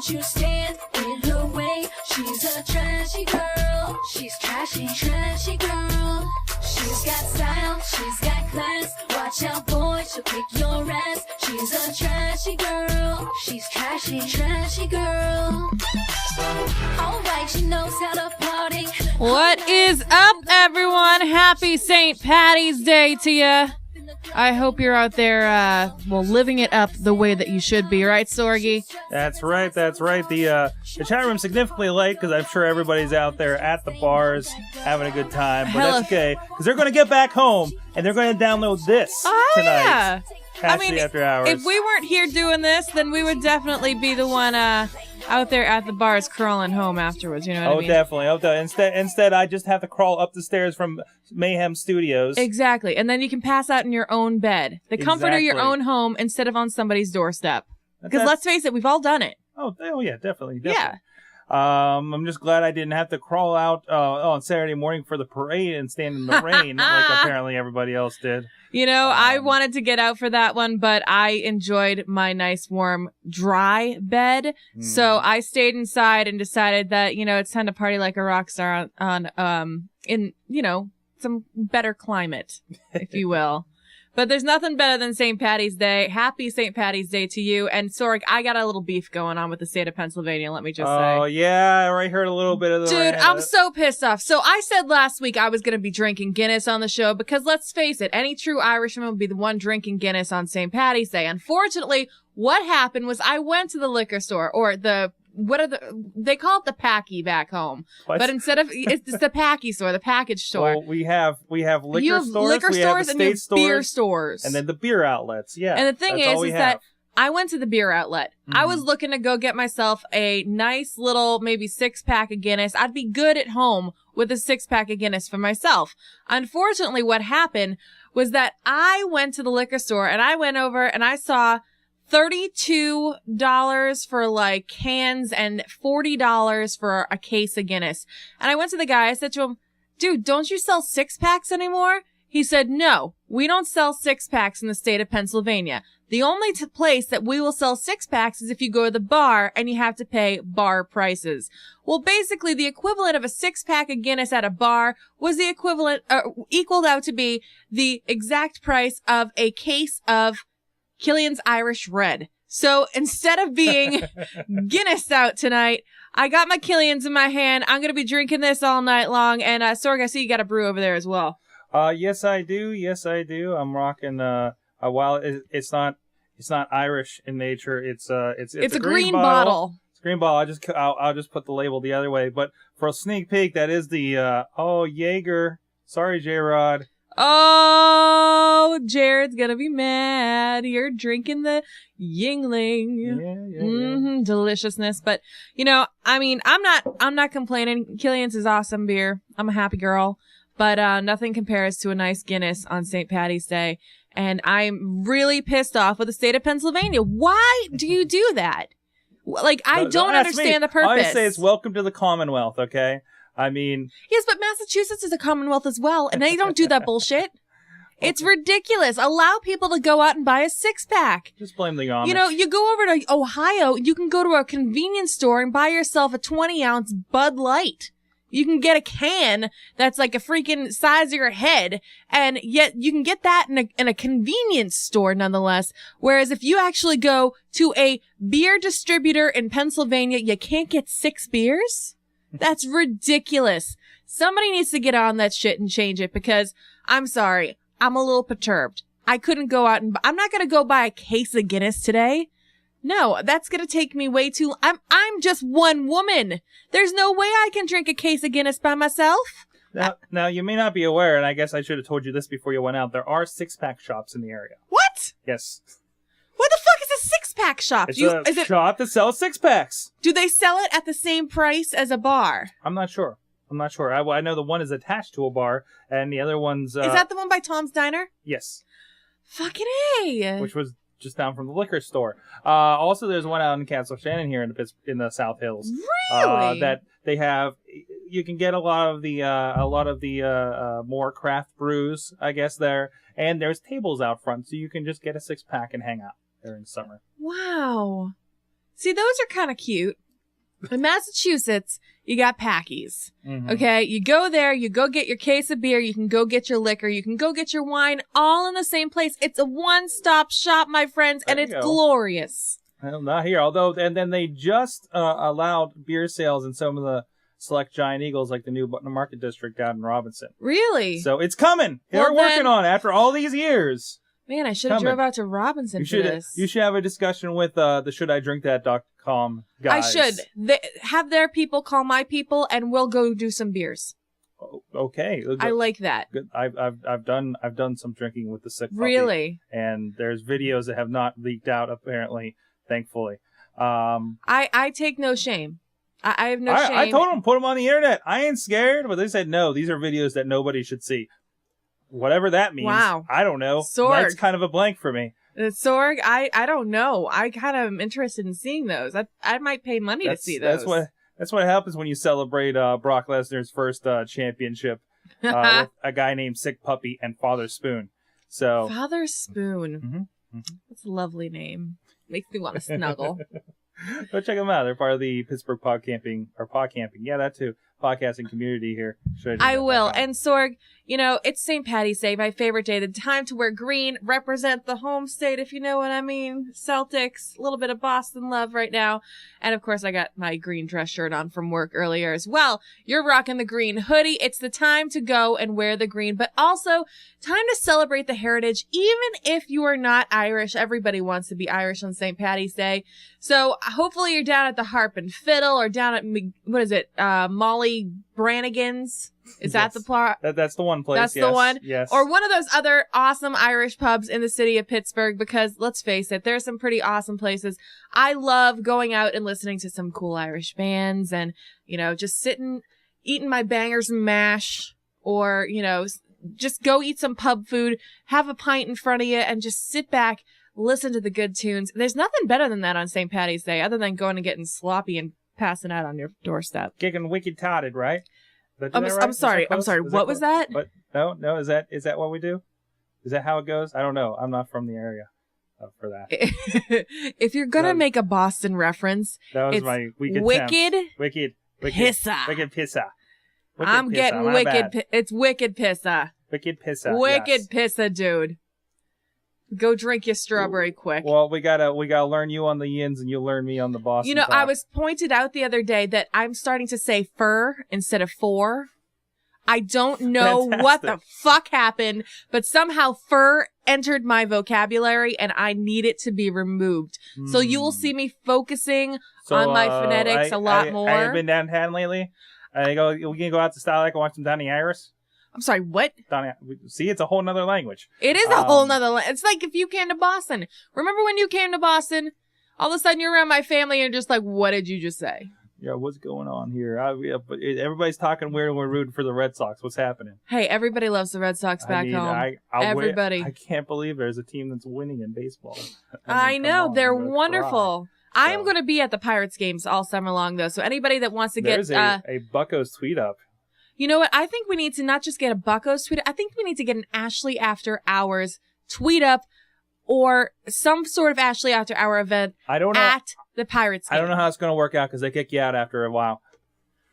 Don't you stand in her way. She's a trashy girl. She's trashy, trashy girl. She's got style, she's got class. Watch out, boy, she'll kick your ass. She's a trashy girl. She's trashy, trashy girl. Alright, she knows how to party. What is up, everyone? Happy St. Patty's Day to you. I hope you're out there, living it up the way that you should be, right, Sorgi? That's right. The chat room's significantly late because I'm sure everybody's out there at the bars having a good time. But that's okay, because they're going to get back home and they're going to download this tonight. Yeah. After hours. If we weren't here doing this, then we would definitely be the one out there at the bars crawling home afterwards. You know what I mean? Definitely. Instead, I just have to crawl up the stairs from Mayhem Studios. Exactly. And then you can pass out in your own bed. The comfort of your own home instead of on somebody's doorstep. Because let's face it, we've all done it. Oh yeah, definitely. Yeah. I'm just glad I didn't have to crawl out on Saturday morning for the parade and stand in the rain like apparently everybody else did. You know, I wanted to get out for that one, but I enjoyed my nice, warm, dry bed. So I stayed inside and decided that, you know, it's time to party like a rock star in, you know, some better climate, if you will. But there's nothing better than St. Patty's Day. Happy St. Patty's Day to you. And Sorg, I got a little beef going on with the state of Pennsylvania, let me just say. Oh, yeah, I heard a little bit of the Dude, I'm so pissed off. So I said last week I was going to be drinking Guinness on the show because let's face it, any true Irishman would be the one drinking Guinness on St. Patty's Day. Unfortunately, what happened was I went to the liquor store, or they call it the Packy back home. What? But instead of, it's the Packy store, the package store. Well, we have liquor you have stores, liquor we stores have and the you state have beer stores, stores. and then the beer outlets, yeah. And the thing is that I went to the beer outlet. Mm-hmm. I was looking to go get myself a nice little, maybe 6-pack of Guinness. I'd be good at home with a 6-pack of Guinness for myself. Unfortunately, what happened was that I went to the liquor store and I went over and I saw $32 for like cans and $40 for a case of Guinness. And I went to the guy, I said to him, dude, don't you sell 6-packs anymore? He said, no, we don't sell 6-packs in the state of Pennsylvania. The only place that we will sell 6-packs is if you go to the bar and you have to pay bar prices. Well, basically the equivalent of a 6-pack of Guinness at a bar was the equivalent, equaled out to be the exact price of a case of Killian's Irish Red. So instead of being Guinness out tonight, I got my Killian's in my hand. I'm going to be drinking this all night long. And Sorg, I see you got a brew over there as well. Yes, I do. I'm rocking, while it's not Irish in nature, it's a green bottle. It's a green bottle. I'll just put the label the other way. But for a sneak peek, that is the, Jaeger. Sorry, J-Rod. Oh, Jared's gonna be mad. You're drinking the Yingling. Yeah. Deliciousness. But, you know, I mean, I'm not complaining. Killian's is awesome beer. I'm a happy girl. But, nothing compares to a nice Guinness on St. Patty's Day. And I'm really pissed off with the state of Pennsylvania. Why do you do that? Like, I don't understand the purpose. I say it's welcome to the Commonwealth, okay? I mean... Yes, but Massachusetts is a Commonwealth as well, and they don't do that bullshit. It's ridiculous. Allow people to go out and buy a 6-pack. Just blame the Amish. You know, you go over to Ohio, you can go to a convenience store and buy yourself a 20-ounce Bud Light. You can get a can that's like a freaking size of your head, and yet you can get that in a convenience store nonetheless. Whereas if you actually go to a beer distributor in Pennsylvania, you can't get 6 beers? That's ridiculous. Somebody needs to get on that shit and change it because I'm sorry. I'm a little perturbed. I couldn't go out and I'm not going to go buy a case of Guinness today. No, that's going to take me way too I'm just one woman. There's no way I can drink a case of Guinness by myself. Now you may not be aware, and I guess I should have told you this before you went out. There are 6-pack shops in the area. What? Yes. What the fuck is a 6-pack shop? It's a shop that sells 6-packs. Do they sell it at the same price as a bar? I'm not sure. I know the one is attached to a bar, and the other one's... is that the one by Tom's Diner? Yes. Fucking A. Which was just down from the liquor store. Also, there's one out in Castle Shannon here in the South Hills. Really? That they have. You can get a lot of the more craft brews, I guess there, and there's tables out front, so you can just get a 6-pack and hang out there in summer. Wow. See, those are kind of cute. In Massachusetts, you got Packies. Mhm. Okay, you go there, you go get your case of beer, you can go get your liquor, you can go get your wine, all in the same place. It's a one-stop shop, my friends, and There it's you go. glorious. Well, not here. Although, and then they just allowed beer sales in some of the select Giant Eagles, like the new Market District down in Robinson. Really? So it's coming. Well, They're working then- on it after all these years. Man, I should have coming. drove out to Robinson You for should this. you should have a discussion with the shouldidrinkthat.com guys. I should. Have their people call my people, and we'll go do some beers. Okay. I like that. Good. I've done some drinking with the sick puppy. Really? And there's videos that have not leaked out, apparently, thankfully. I take no shame. I have no shame. I told them put them on the internet. I ain't scared, but they said no. These are videos that nobody should see. Whatever that means. Wow. I don't know. Sorg. That's kind of a blank for me. Sorg, I don't know. I kind of am interested in seeing those. I might pay money to see those. That's what happens when you celebrate Brock Lesnar's first championship with a guy named Sick Puppy and Father Spoon. So Father Spoon. Mhm. That's a lovely name. Makes me want to snuggle. go check them out. They're part of the Pittsburgh Pod Camping. Yeah, that too. Podcasting community here. I will. And Sorg, you know, it's St. Patty's Day, my favorite day. The time to wear green, represent the home state, if you know what I mean. Celtics, a little bit of Boston love right now. And of course, I got my green dress shirt on from work earlier as well. You're rocking the green hoodie. It's the time to go and wear the green, but also time to celebrate the heritage. Even if you are not Irish, everybody wants to be Irish on St. Patty's Day. So hopefully you're down at the Harp and Fiddle or down at, what is it, Molly Brannigan's? Is that Yes. the plot? That's the one place. That's yes. the one? Yes. Or one of those other awesome Irish pubs in the city of Pittsburgh, because let's face it, there's some pretty awesome places. I love going out and listening to some cool Irish bands and, you know, just sitting, eating my bangers and mash, or, you know, just go eat some pub food, have a pint in front of you, and just sit back, listen to the good tunes. There's nothing better than that on St. Patty's Day, other than going and getting sloppy and passing out on your doorstep. Kicking wicked totted, right? Did I do that right? I'm Is sorry. that close? Is What was close? that? What? No. Is that what we do? Is that how it goes? I don't know. I'm not from the area for that. If you're gonna No. make a Boston reference, That was it's my weak attempt. wicked Wicked pissa. Wicked pissa. Wicked I'm pissa, getting my wicked. bad. It's wicked pissa. Wicked pissa. Wicked yes. pissa, dude. Go drink your strawberry quick. Well, we gotta learn you on the yins and you'll learn me on the Boston. You know, talk. I was pointed out the other day that I'm starting to say fur instead of for. I don't know what the fuck happened, but somehow fur entered my vocabulary and I need it to be removed. So you will see me focusing on my phonetics a lot more. I have been downtown lately. We can go out to Style Lake and watch some Donny Iris. I'm sorry, what? See, it's a whole nother language. It is a whole nother. It's like if you came to Boston. Remember when you came to Boston? All of a sudden you're around my family and you're just like, what did you just say? Yeah, what's going on here? But everybody's talking weird and we're rooting for the Red Sox. What's happening? Hey, everybody loves the Red Sox back home. Everybody. I can't believe there's a team that's winning in baseball. I mean, know. come on, They're I'm gonna wonderful. cry. I am going to be at the Pirates games all summer long, though. So anybody that wants to There's get... a Bucko's tweet up. You know what? I think we need to not just get a Bucko's tweet. I think we need to get an Ashley After Hours tweet up or some sort of Ashley After Hour event I don't know. at the Pirates game. I don't know how it's going to work out because they kick you out after a while.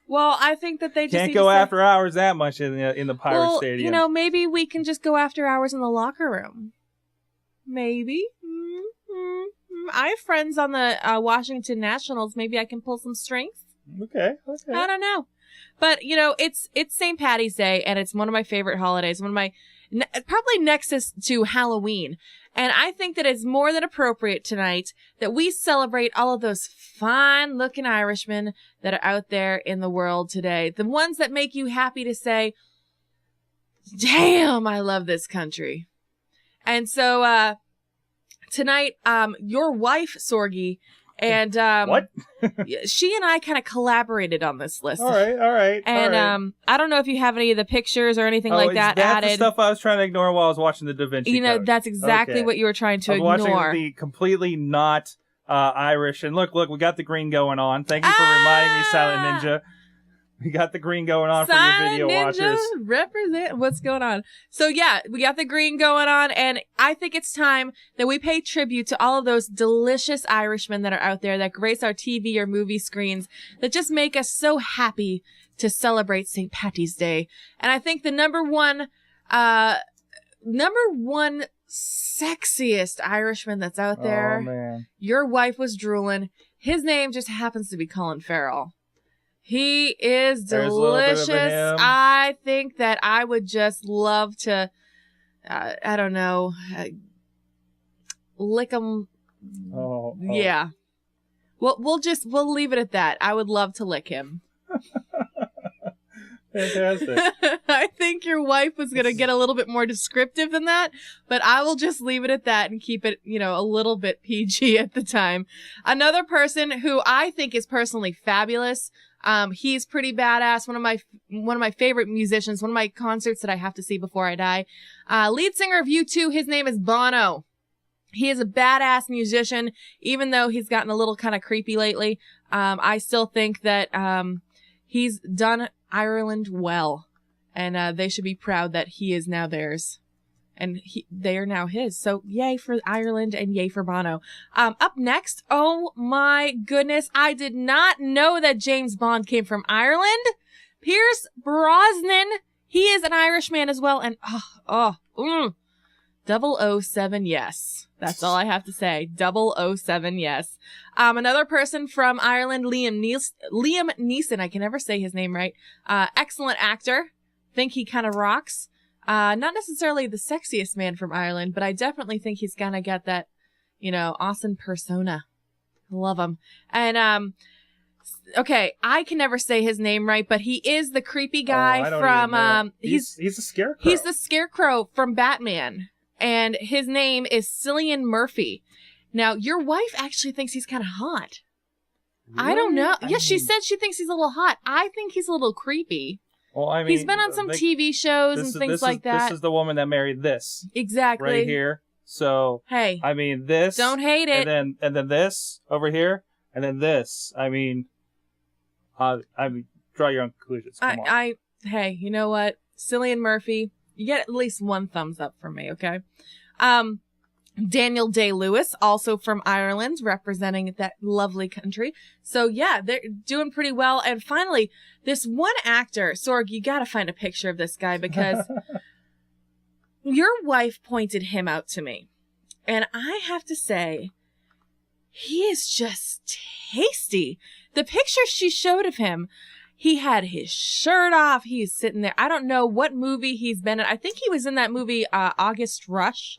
Well, I think that they just Can't need go to say- after hours that much in the Pirates well, Stadium. you know, maybe we can just go after hours in the locker room. Maybe. I have friends on the Washington Nationals. Maybe I can pull some strings. Okay. I don't know. But, you know, it's St. Patty's Day, and it's one of my favorite holidays. One of my, probably nexus to Halloween. And I think that it's more than appropriate tonight that we celebrate all of those fine-looking Irishmen that are out there in the world today. The ones that make you happy to say, damn, I love this country. And so, tonight, your wife, Sorgi, and, What? she and I kind of collaborated on this list. All right. And, all right. I don't know if you have any of the pictures or anything like is that the added. stuff I was trying to ignore while I was watching the Da Vinci You know, Code. that's exactly Okay. what you were trying to I was ignore. watching the completely not Irish. And look, we got the green going on. Thank you for reminding me, Silent Ninja. We got the green going on Silent for you video Ninja watchers. represent what's going on. So yeah, we got the green going on, and I think it's time that we pay tribute to all of those delicious Irishmen that are out there that grace our TV or movie screens that just make us so happy to celebrate St. Patty's Day. And I think the number one sexiest Irishman that's out there. Oh man. Your wife was drooling. His name just happens to be Colin Farrell. He is There's a little bit of delicious. him. I think that I would just love to, I don't know, lick him. Oh. Yeah. We'll leave it at that. I would love to lick him. Fantastic. I think your wife was going to get a little bit more descriptive than that, but I will just leave it at that and keep it, a little bit PG at the time. Another person who I think is personally fabulous. He's pretty badass. One of my favorite musicians, one of my concerts that I have to see before I die. Lead singer of U2, his name is Bono. He is a badass musician, even though he's gotten a little kind of creepy lately. I still think that, he's done Ireland well, and they should be proud that he is now theirs, and they are now his. So yay for Ireland and yay for Bono. Up next, oh my goodness, I did not know that James Bond came from Ireland. Pierce Brosnan, he is an Irishman as well, and 007, yes. That's all I have to say. 007, yes. Another person from Ireland, Liam Neeson. I can never say his name right. Excellent actor. Think he kind of rocks. Not necessarily the sexiest man from Ireland, but I definitely think he's gonna get that, awesome persona. Love him. And, okay, I can never say his name right, but he is the creepy guy from, he's a scarecrow. He's the Scarecrow from Batman. And his name is Cillian Murphy. Now, your wife actually thinks he's kind of hot. Really? I don't know. She said she thinks he's a little hot. I think he's a little creepy. Well, I mean, he's been on some TV shows and things like that. This is the woman that married this. Exactly. Right here. So, hey. I mean, this. Don't hate it. And then this over here. And then this. I mean, draw your own conclusions. Come on. Hey, you know what? Cillian Murphy. You get at least one thumbs up from me, okay? Daniel Day-Lewis, also from Ireland, representing that lovely country. So yeah, they're doing pretty well. And finally, this one actor, Sorg, you gotta find a picture of this guy because your wife pointed him out to me. And I have to say, he is just tasty. The picture she showed of him, he had his shirt off. He's sitting there. I don't know what movie he's been in. I think he was in that movie, August Rush.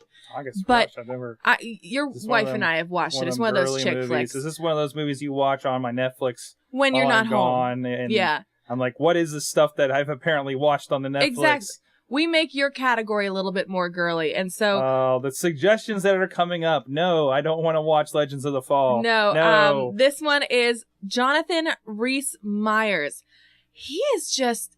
Rush. I've never. Your wife and I have watched it. It's one of those chick flicks. Is this one of those movies you watch on my Netflix when you're not home? And yeah. I'm like, what is this stuff that I've apparently watched on the Netflix? Exactly. We make your category a little bit more girly, and so. The suggestions that are coming up. No, I don't want to watch Legends of the Fall. No. This one is Jonathan Rhys Meyers. He is just,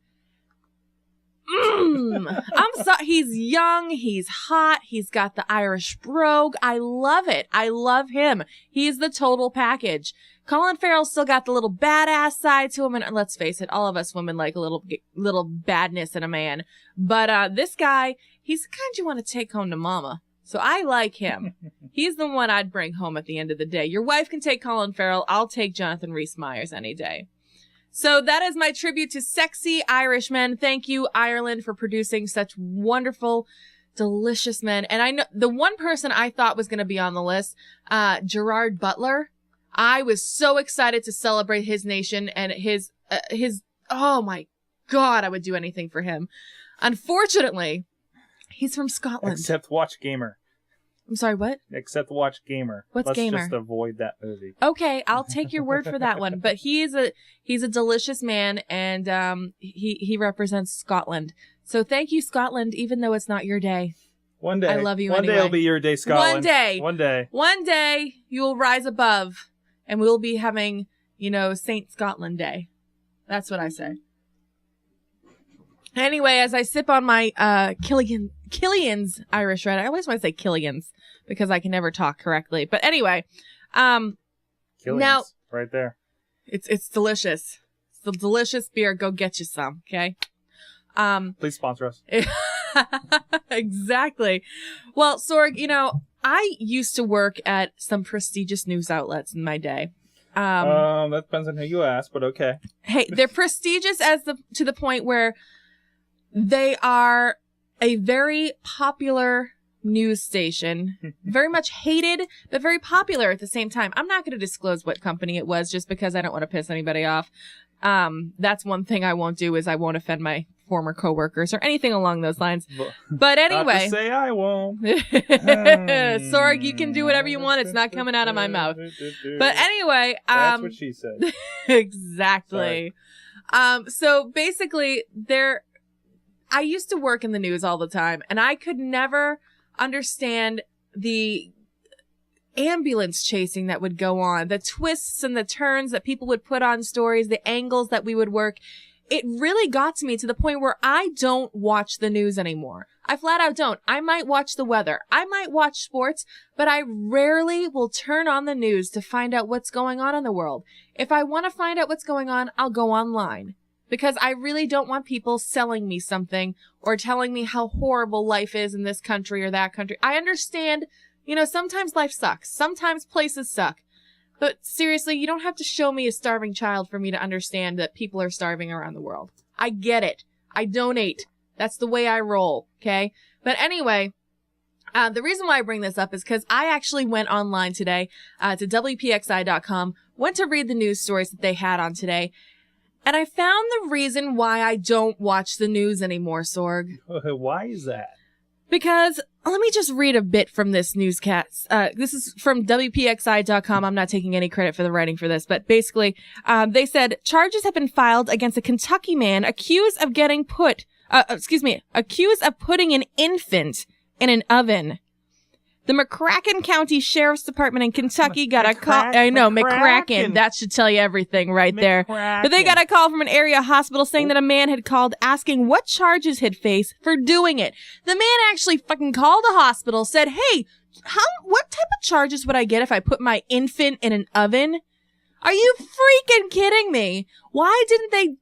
he's young, he's hot, he's got the Irish brogue. I love it. I love him. He's the total package. Colin Farrell's still got the little badass side to him, and let's face it, all of us women like a little badness in a man. But this guy, he's the kind you want to take home to mama. So I like him. He's the one I'd bring home at the end of the day. Your wife can take Colin Farrell. I'll take Jonathan Rhys Meyers any day. So that is my tribute to sexy Irishmen. Thank you, Ireland, for producing such wonderful, delicious men. And I know the one person I thought was going to be on the list, Gerard Butler. I was so excited to celebrate his nation and his, oh my God, I would do anything for him. Unfortunately, he's from Scotland. Except watch Gamer. I'm sorry, what? Except watch Gamer. What's Gamer? Let's just avoid that movie. Okay, I'll take your word for that one. But he's a delicious man, and he represents Scotland. So thank you, Scotland, even though it's not your day. One day. I love you anyway. One day will be your day, Scotland. One day. One day. One day you will rise above, and we'll be having, Saint Scotland Day. That's what I say. Anyway, as I sip on my Killian's Irish Red, I always want to say Killian's because I can never talk correctly. But anyway, Killian's, now right there. It's delicious. It's the delicious beer. Go get you some, okay? Please sponsor us. Exactly. Well, Sorg, you know, I used to work at some prestigious news outlets in my day. That depends on who you ask, but okay. Hey, they're prestigious to the point where they are a very popular news station, very much hated, but very popular at the same time. I'm not going to disclose what company it was just because I don't want to piss anybody off. That's one thing I won't do is I won't offend my former coworkers or anything along those lines. But anyway. Not to say I won't. Sorg, you can do whatever you want. It's not coming out of my mouth. But anyway. That's what she said. Exactly. So basically, I used to work in the news all the time, and I could never understand the ambulance chasing that would go on, the twists and the turns that people would put on stories, the angles that we would work. It really got to me to the point where I don't watch the news anymore. I flat out don't. I might watch the weather. I might watch sports, but I rarely will turn on the news to find out what's going on in the world. If I want to find out what's going on, I'll go online. Because I really don't want people selling me something or telling me how horrible life is in this country or that country. I understand, you know, sometimes life sucks. Sometimes places suck. But seriously, you don't have to show me a starving child for me to understand that people are starving around the world. I get it. I donate. That's the way I roll, okay? But anyway, the reason why I bring this up is because I actually went online today to WPXI.com, went to read the news stories that they had on today, and I found the reason why I don't watch the news anymore, Sorg. Why is that? Because, let me just read a bit from this newscast. This is from WPXI.com. I'm not taking any credit for the writing for this, but basically, they said, charges have been filed against a Kentucky man accused of putting an infant in an oven. The McCracken County Sheriff's Department in Kentucky got a call. I know, McCracken. That should tell you everything right there. But they got a call from an area hospital saying that a man had called asking what charges he'd face for doing it. The man actually fucking called a hospital, said, hey, what type of charges would I get if I put my infant in an oven? Are you freaking kidding me? Why didn't they?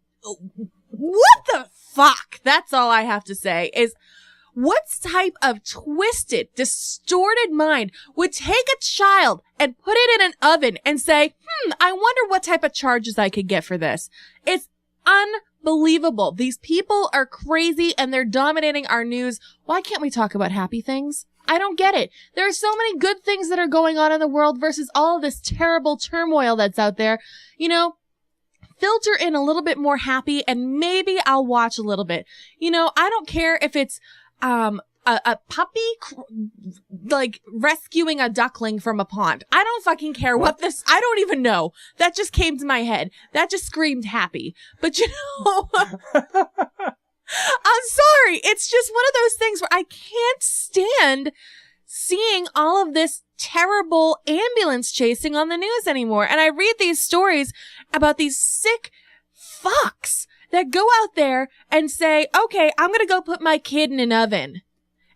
What the fuck? That's all I have to say is, what type of twisted, distorted mind would take a child and put it in an oven and say, I wonder what type of charges I could get for this? It's unbelievable. These people are crazy and they're dominating our news. Why can't we talk about happy things? I don't get it. There are so many good things that are going on in the world versus all of this terrible turmoil that's out there. You know, filter in a little bit more happy and maybe I'll watch a little bit. You know, I don't care if it's a puppy, like, rescuing a duckling from a pond. I don't fucking care I don't even know. That just came to my head. That just screamed happy. But you know, I'm sorry. It's just one of those things where I can't stand seeing all of this terrible ambulance chasing on the news anymore. And I read these stories about these sick fucks that go out there and say, okay, I'm going to go put my kid in an oven.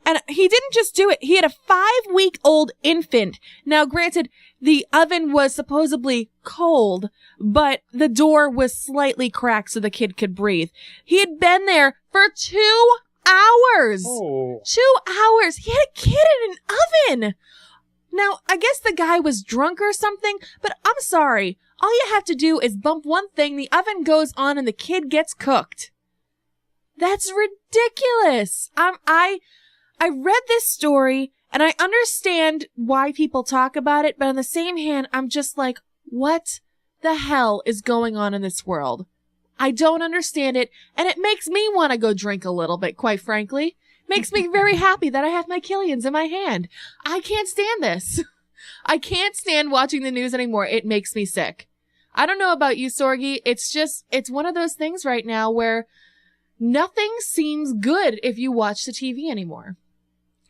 And he didn't just do it. He had a 5-week-old infant. Now, granted, the oven was supposedly cold, but the door was slightly cracked so the kid could breathe. He had been there for 2 hours. Oh. 2 hours. He had a kid in an oven. Now, I guess the guy was drunk or something, but I'm sorry. All you have to do is bump one thing, the oven goes on, and the kid gets cooked. That's ridiculous. I read this story, and I understand why people talk about it, but on the same hand, I'm just like, what the hell is going on in this world? I don't understand it, and it makes me want to go drink a little bit, quite frankly. Makes me very happy that I have my Killians in my hand. I can't stand this. I can't stand watching the news anymore. It makes me sick. I don't know about you, Sorgi. It's one of those things right now where nothing seems good if you watch the TV anymore.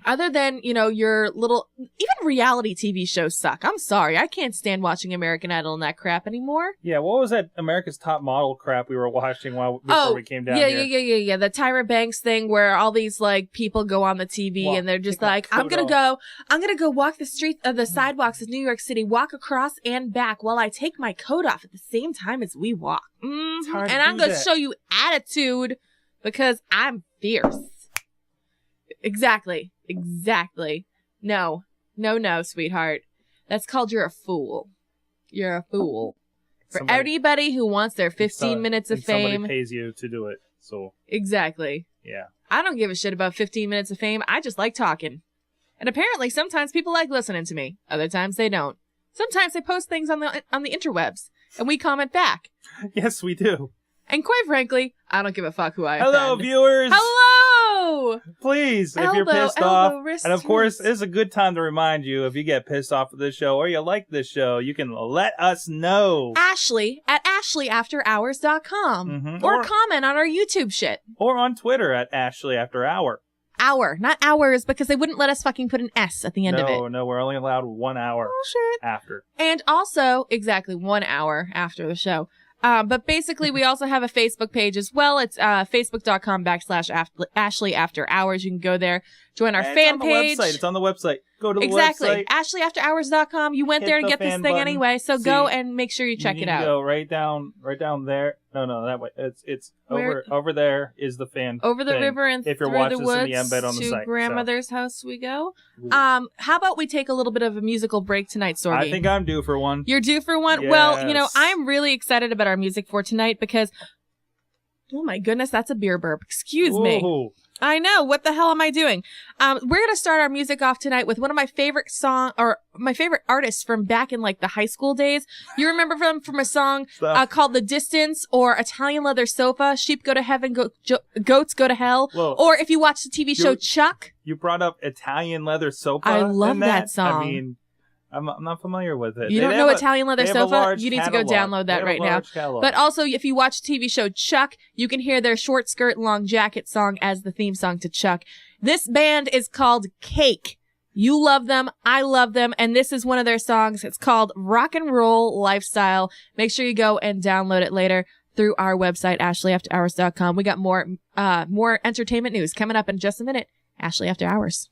other than, your little, even reality TV shows suck. I'm sorry. I can't stand watching American Idol and that crap anymore. Yeah, what was that America's Top Model crap we were watching before we came down here? Yeah. The Tyra Banks thing where all these like people go on the TV and they're just like, I'm gonna go walk the sidewalks of New York City, walk across and back while I take my coat off at the same time as we walk. Mm-hmm. And I'm gonna show you attitude because I'm fierce. Exactly. No, sweetheart. That's called you're a fool. You're a fool. For anybody who wants their 15 minutes of fame. Somebody pays you to do it, so. Exactly. Yeah. I don't give a shit about 15 minutes of fame. I just like talking. And apparently sometimes people like listening to me. Other times they don't. Sometimes they post things on the interwebs and we comment back. Yes, we do. And quite frankly, I don't give a fuck who I Hello, offend. viewers. Hello! Please, if you're pissed off, and of course, this is a good time to remind you, if you get pissed off with this show or you like this show, you can let us know. Ashley at ashleyafterhours.com. Mm-hmm. Or comment on our YouTube shit. Or on Twitter at ashleyafterhour. Hour, not hours, because they wouldn't let us fucking put an S at the end of it. No, we're only allowed 1 hour after. And also, exactly 1 hour after the show. But basically, we also have a Facebook page as well. It's facebook.com/Ashley After Hours. You can go there, join our fan page. It's on the website. Go to the website. website. AshleyAfterHours.com. You went there to get this thing button. anyway, so go and make sure you check it out. Go right down there. No, that way. It's over there is the fan. Over the river and if you're through watching the woods this in the embed on the to site, grandmother's house we go. How about we take a little bit of a musical break tonight, Sorgi? I think I'm due for one. You're due for one? Yes. Well, I'm really excited about our music for tonight because, oh my goodness, that's a beer burp. Excuse me. I know. What the hell am I doing? We're going to start our music off tonight with one of my favorite my favorite artists from back in like the high school days. You remember them from a song called The Distance or Italian Leather Sofa, Sheep Go to Heaven, Goats Go to Hell. Whoa. Or if you watch the TV show Chuck. You brought up Italian Leather Sofa. I love that song. I mean, I'm not familiar with it. You don't know Italian Leather Sofa? You need to go download that right now. But also, if you watch the TV show Chuck, you can hear their Short Skirt, Long Jacket song as the theme song to Chuck. This band is called Cake. You love them. I love them. And this is one of their songs. It's called Rock and Roll Lifestyle. Make sure you go and download it later through our website, ashleyafterhours.com. We got more entertainment news coming up in just a minute. Ashley After Hours.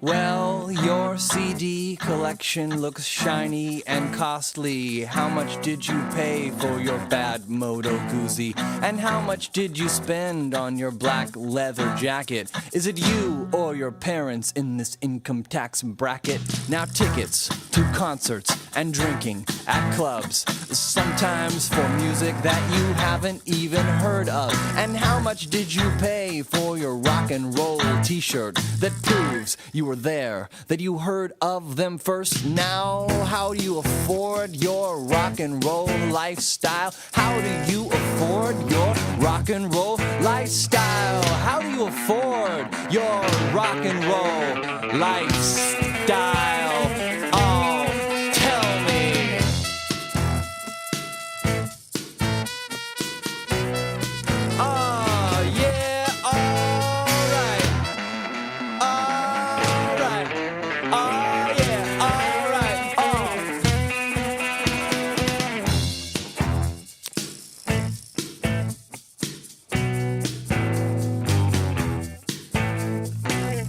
Well, your CD collection looks shiny and costly. How much did you pay for your bad Moto Guzzi? And how much did you spend on your black leather jacket? Is it you or your parents in this income tax bracket? Now tickets to concerts and drinking at clubs, sometimes for music that you haven't even heard of. And how much did you pay for your rock and roll t-shirt that proves you were there, that you heard of them first? Now, how do you afford your rock and roll lifestyle? How do you afford your rock and roll lifestyle? How do you afford your rock and roll lifestyle? Oh, tell me. Oh, yeah, alright. Alright. Oh, yeah, alright.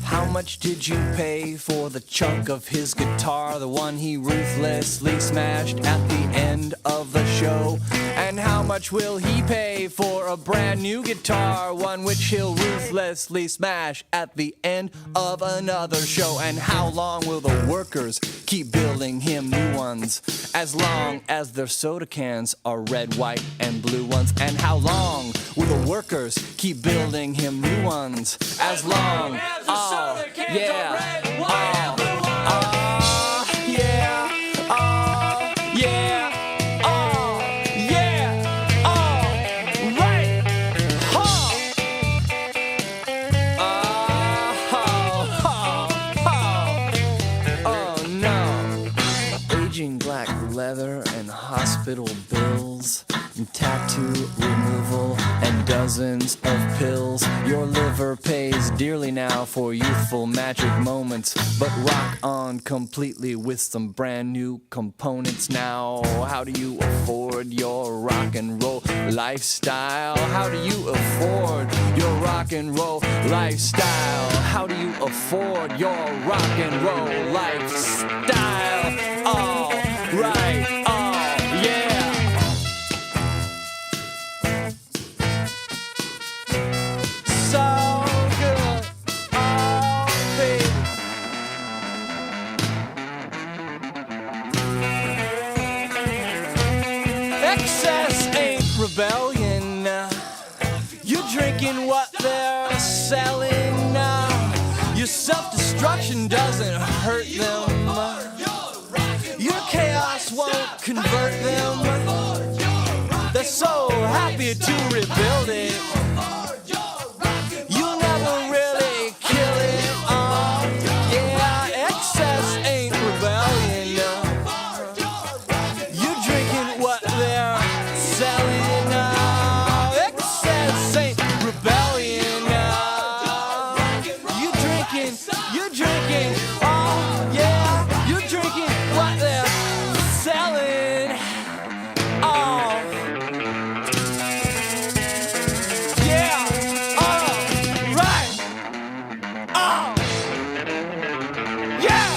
How much did you pay for the chunk of his guitar, the one he ruthlessly smashed at the end of the show? And how much will he pay for a brand new guitar, one which he'll ruthlessly smash at the end of another show? And how long will the workers keep building him new ones, as long as their soda cans are red, white, and blue ones? And how long will the workers keep building him new ones, as long as the soda cans are red, white, and blue ones? hospital bills, and tattoo removal, and dozens of pills. Your liver pays dearly now for youthful magic moments, but rock on completely with some brand new components now. How do you afford your rock and roll lifestyle? How do you afford your rock and roll lifestyle? How do you afford your rock and roll lifestyle? All right, oh yeah. So good, oh baby. Excess ain't rebellion. You're drinking what they're selling. Your self-destruction doesn't hurt them. Your chaos won't convert them. They're so happy to rebuild it. You'll never really kill it. Yeah, excess ain't rebellion. You're drinking what they're selling. Excess ain't rebellion. You're drinking, oh yeah, you're drinking what they're selling. Oh, yeah, oh, right, oh, yeah,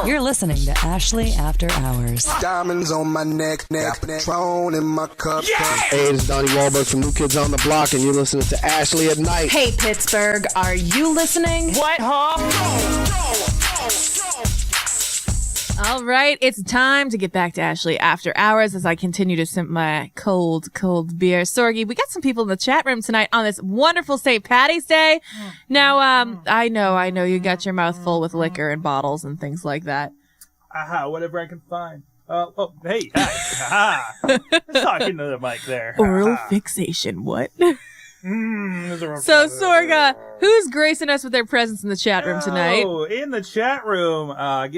You're listening to Ashley After Hours. Diamonds on my neck, Patron in my cup. Hey, it's Donnie Wahlberg from New Kids on the Block, and you're listening to Ashley at Night. Hey, Pittsburgh, are you listening? what, huh? All right, it's time to get back to Ashley After Hours as I continue to sip my cold beer. Sorgi, we got some people in the chat room tonight on this wonderful St. Patty's Day. Now, I know you got your mouth full with liquor and bottles and things like that. Aha, whatever I can find. Hey, aha. Just talking to the mic there. Oral Aha. fixation, what? So, So, Sorga, who's gracing us with their presence in the chat room tonight? Oh, in the chat room,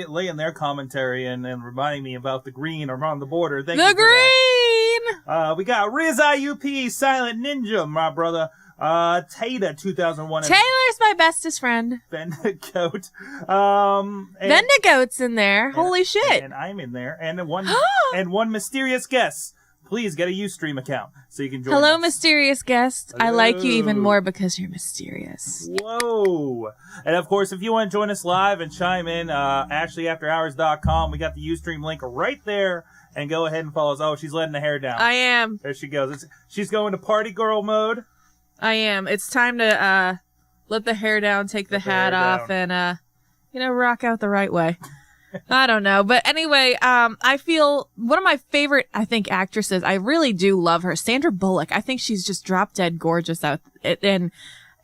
laying their commentary and reminding me about the green around the border. Thank you The for that. green! We got Riz IUP, Silent Ninja, my brother. Tata 2001. Taylor's my bestest friend. Vendigoat. Vendigoat's in there. Holy shit. And I'm in there. And one mysterious guest. Please get a Ustream account so you can join Hello, us. mysterious guest. I like you even Hello. more because you're mysterious. Whoa. And of course, if you want to join us live and chime in, AshleyAfterHours.com. We got the Ustream link right there. And go ahead and follow us. Oh, she's letting the hair down. I am. There she goes. She's going to party girl mode. I am. It's time to let the hair down, take the hat off, and rock out the right way. I don't know. But anyway, I feel one of my favorite, I think, actresses, I really do love her, Sandra Bullock. I think she's just drop dead gorgeous out, and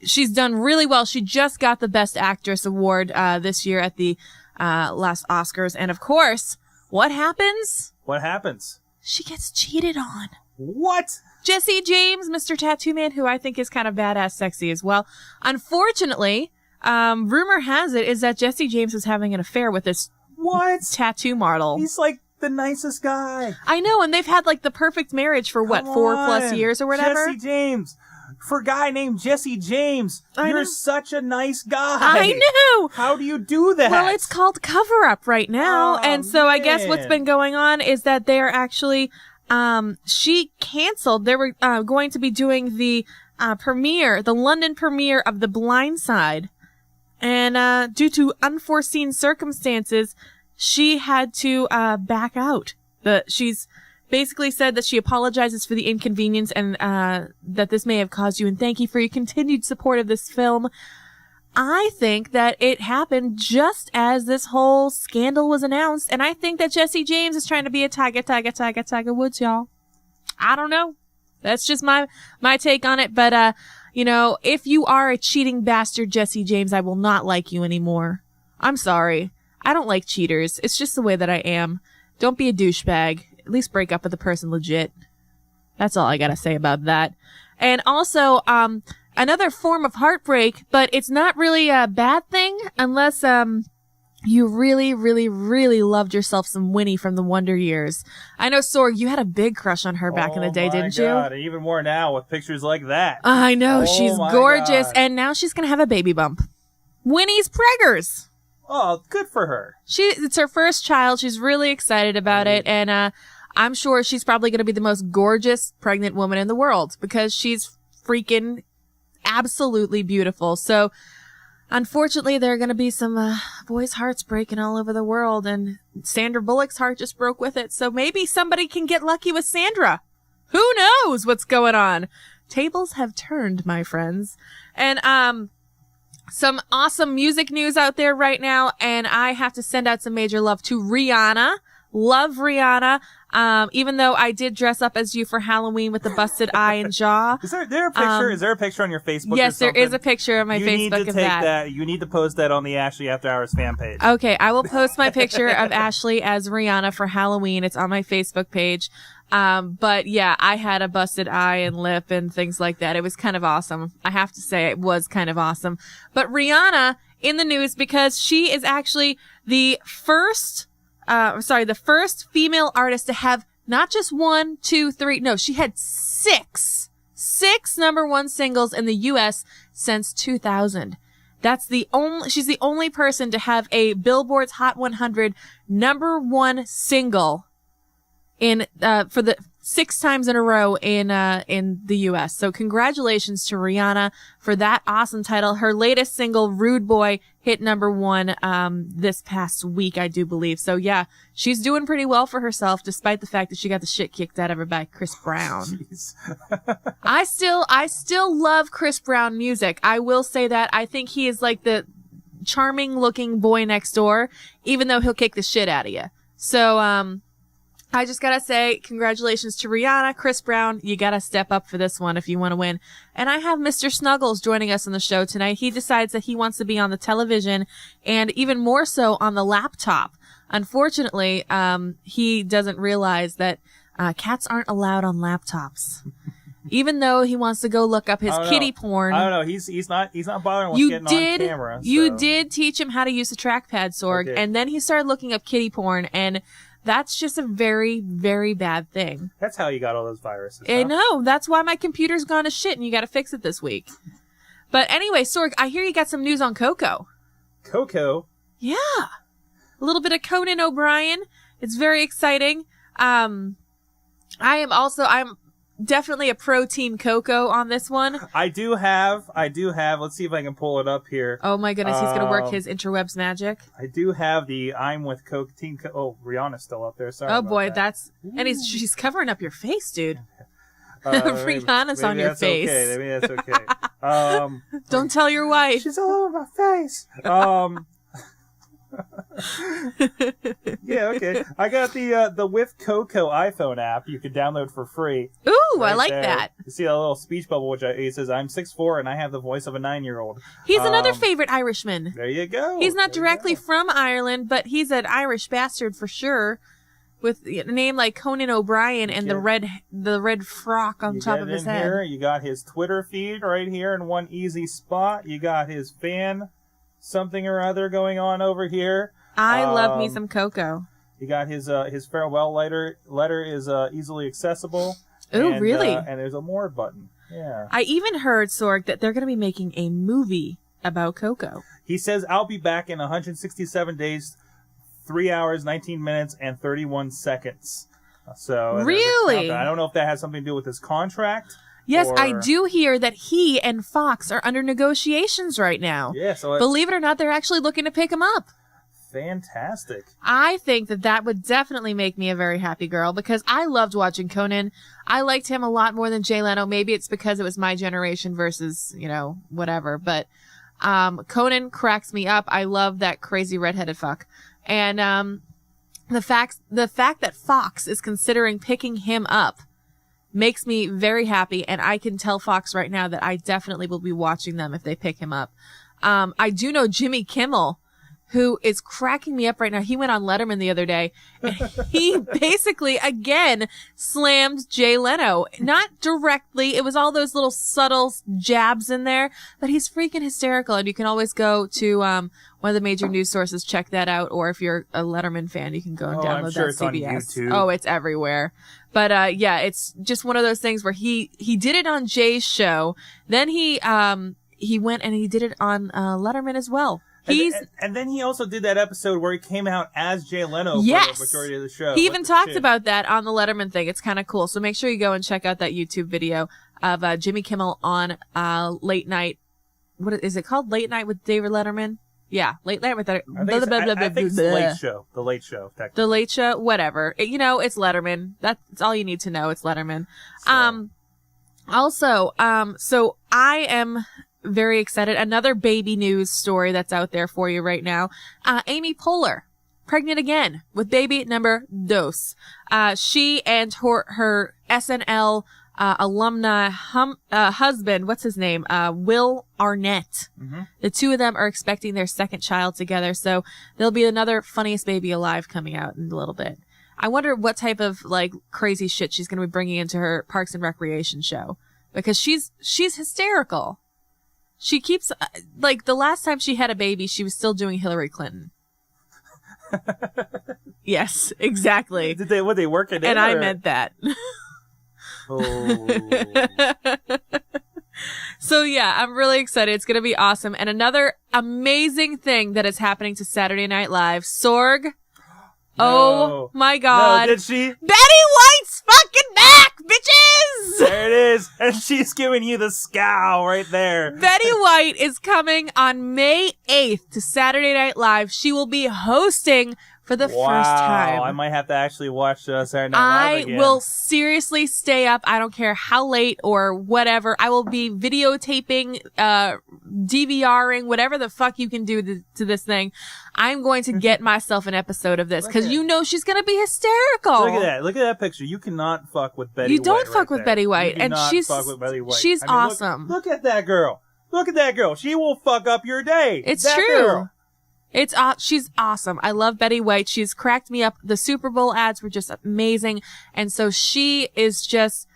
she's done really well. She just got the Best Actress award this year at the last Oscars. And of course, what happens? What happens? She gets cheated on. What? Jesse James, Mr. Tattoo Man, who I think is kind of badass sexy as well. Unfortunately, rumor has it is that Jesse James was having an affair with this tattoo model. He's like the nicest guy. I know, and they've had like the perfect marriage for what, Come 4+ on. years or whatever? Jesse James. For a guy named Jesse James, I you're know. such a nice guy. I know! How do you do that? Well, it's called Cover Up right now. Oh, and so I guess what's man. been going on is that they're actually, she canceled. They were going to be doing the premiere, the London premiere of The Blind Side. And due to unforeseen circumstances, she had to back out. She's basically said that she apologizes for the inconvenience and that this may have caused you, and thank you for your continued support of this film. I think that it happened just as this whole scandal was announced, and I think that Jesse James is trying to be a Tiger Woods, y'all. I don't know. That's just my take on it, but if you are a cheating bastard, Jesse James, I will not like you anymore. I'm sorry. I don't like cheaters. It's just the way that I am. Don't be a douchebag. At least break up with the person legit. That's all I gotta say about that. And also, another form of heartbreak, but it's not really a bad thing unless you really, really, really loved yourself some Winnie from the Wonder Years. I know, Sorg, you had a big crush on her back in the day, didn't you? Oh, my God. Even more now with pictures like that. I know. Oh, she's my gorgeous. God. And now she's going to have a baby bump. Winnie's preggers. Oh, good for her. It's her first child. She's really excited about it. And I'm sure she's probably going to be the most gorgeous pregnant woman in the world because she's freaking absolutely beautiful. So, unfortunately, there are going to be some boys' hearts breaking all over the world, and Sandra Bullock's heart just broke with it. So maybe somebody can get lucky with Sandra. Who knows what's going on? Tables have turned, my friends. And some awesome music news out there right now, and I have to send out some major love to Rihanna. Love Rihanna. Even though I did dress up as you for Halloween with the busted eye and jaw. Is there a picture? Is there a picture on your Facebook? Yes, or there something? is a picture on my you Facebook need to of take that. You need to post that on the Ashley After Hours fan page. Okay, I will post my picture of Ashley as Rihanna for Halloween. It's on my Facebook page. But yeah, I had a busted eye and lip and things like that. It was kind of awesome. I have to say it was kind of awesome. But Rihanna in the news because she is actually the first female artist to have not just 1, 2, 3. No, she had six number one singles in the U.S. since 2000. She's the only person to have a Billboard's Hot 100 number one single for the 6 times in a row in the U.S. So congratulations to Rihanna for that awesome title. Her latest single, Rude Boy, hit number 1 this past week, I do believe. So yeah, she's doing pretty well for herself, despite the fact that she got the shit kicked out of her by Chris Brown. I still love Chris Brown music. I will say that. I think he is like the charming looking boy next door, even though he'll kick the shit out of you. So I just gotta say, congratulations to Rihanna, Chris Brown. You gotta step up for this one if you want to win. And I have Mr. Snuggles joining us on the show tonight. He decides that he wants to be on the television and even more so on the laptop. Unfortunately, he doesn't realize that cats aren't allowed on laptops. Even though he wants to go look up his kitty porn. I don't know. He's not bothering with getting on camera. You did teach him how to use the trackpad, Sorg, and then he started looking up kitty porn, and that's just a very, very bad thing. That's how you got all those viruses. I know. That's why my computer's gone to shit, and you got to fix it this week. But anyway, Sorg, I hear you got some news on Coco. Coco? Yeah. A little bit of Conan O'Brien. It's very exciting. I'm definitely a pro team Coco on this one. I do have. Let's see if I can pull it up here. Oh my goodness, he's gonna work his interwebs magic. I do have the I'm with Coke team. Oh, Rihanna's still up there. Sorry. Oh boy, that. and she's covering up your face, dude. Rihanna's on your face. Okay. Maybe that's okay. Don't tell your wife. She's all over my face. Yeah, okay. I got the With Coco iPhone app you can download for free. Ooh, I like that. You see a little speech bubble which it says I'm 6'4" and I have the voice of a 9-year-old. He's another favorite Irishman. There you go. He's not directly from Ireland, but he's an Irish bastard for sure. With a name like Conan O'Brien and the red frock on top of his head. Here, you got his Twitter feed right here in one easy spot. You got his fan something or other going on over here. I love me some Coco. You got his farewell letter is easily accessible. Ooh, and, really? And there's a more button. Yeah. I even heard, Sorg, that they're going to be making a movie about Coco. He says, I'll be back in 167 days, 3 hours, 19 minutes, and 31 seconds. So really? I don't know if that has something to do with his contract. Yes, I do hear that he and Fox are under negotiations right now. Yeah, so believe it or not, they're actually looking to pick him up. Fantastic. I think that would definitely make me a very happy girl because I loved watching Conan. I liked him a lot more than Jay Leno. Maybe it's because it was my generation versus, whatever. But Conan cracks me up. I love that crazy redheaded fuck. And the fact that Fox is considering picking him up makes me very happy, and I can tell Fox right now that I definitely will be watching them if they pick him up. I do know Jimmy Kimmel who is cracking me up right now. He went on Letterman the other day. And he basically, again, slammed Jay Leno. Not directly. It was all those little subtle jabs in there, but he's freaking hysterical. And you can always go to one of the major news sources, check that out. Or if you're a Letterman fan, you can go and download I'm sure that it's on CBS. YouTube. Oh, it's everywhere. But yeah, it's just one of those things where he did it on Jay's show. Then he went and he did it on Letterman as well. And then he also did that episode where he came out as Jay Leno Yes. for the majority of the show. He even talked shit? about that on the Letterman thing. It's kind of cool. So make sure you go and check out that YouTube video of Jimmy Kimmel on Late Night. What is it called? Late Night with David Letterman? Yeah, Late Night with I think it's the Late Show. The Late Show. Technically. The Late Show, whatever. It's Letterman. That's all you need to know. It's Letterman. So I am very excited. Another baby news story that's out there for you right now. Amy Poehler, pregnant again with baby number dos. She and her SNL alumni husband, what's his name? Will Arnett. Mm-hmm. The two of them are expecting their second child together. So there'll be another Funniest Baby Alive coming out in a little bit. I wonder what type of like crazy shit she's going to be bringing into her Parks and Recreation show, because she's hysterical. She keeps, like, the last time she had a baby, she was still doing Hillary Clinton. Yes, exactly. Were they working in? And I meant that. Oh. So yeah, I'm really excited. It's going to be awesome. And another amazing thing that is happening to Saturday Night Live, Sorg. No. Oh my God. No, did she? Betty White's fucking back, bitches! There it is. And she's giving you the scowl right there. Betty White is coming on May 8th to Saturday Night Live. She will be hosting for the first time. I might have to actually watch Saturday Night Live again. I will seriously stay up. I don't care how late or whatever. I will be videotaping, DVRing, whatever the fuck you can do to this thing. I'm going to get myself an episode of this because you know she's going to be hysterical. Look at that. Look at that picture. You cannot fuck with Betty White. You don't fuck right with there. Betty White. You do and not she's fuck with Betty White. She's awesome. Look at that girl. Look at that girl. She will fuck up your day. It's that true. Girl. She's awesome. I love Betty White. She's cracked me up. The Super Bowl ads were just amazing. And so she is just